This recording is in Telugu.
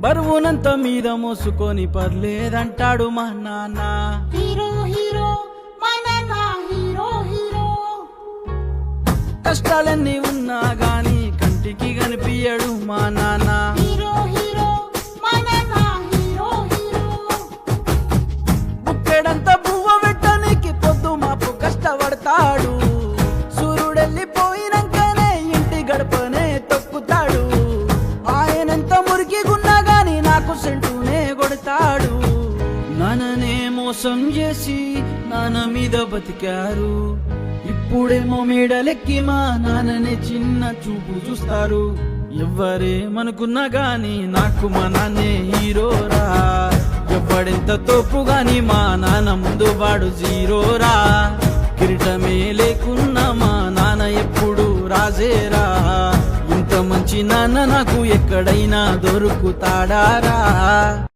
బరువునంత మీద మోసుకొని పర్లేదంటాడు మా నాన్న. హీరో హీరో మా నాన్న హీరో హీరో. కష్టాలన్నీ ఉన్నా గాని కంటికి కనిపించడు మా నాన్న. హీరో హీరో మా నాన్న హీరో హీరో. బుక్కెడంత బువ్వ పెట్టనికి పొద్దు మాపు కష్టపడతాడు. సూర్యుడెళ్ళిపోయినాకనే ఇంటి గడపనే తొక్కుతాడు. ఆయనంత మురికిగున్నా గాని నాకు సెంటునే కొడతాడు. నాన్ననే మోసం చేసి నాన్న మీద బతికారు. ఇప్పుడేమో మేడలెక్కి మా నాన్ననే చిన్న చూపు చూస్తారు. ఎవ్వరేమనుకున్నా గాని నాకు మా నాన్నే హీరోరా. ఎవ్వడెంత తోపు గాని మా నాన్న ముందు వాడు జీరోరా. కిరీటమే లేకున్నా మా నాన్న ఎప్పుడు రాజేరా. ఇంత మంచి నాన్న నాకు ఎక్కడైనా దొరుకుతాడారా.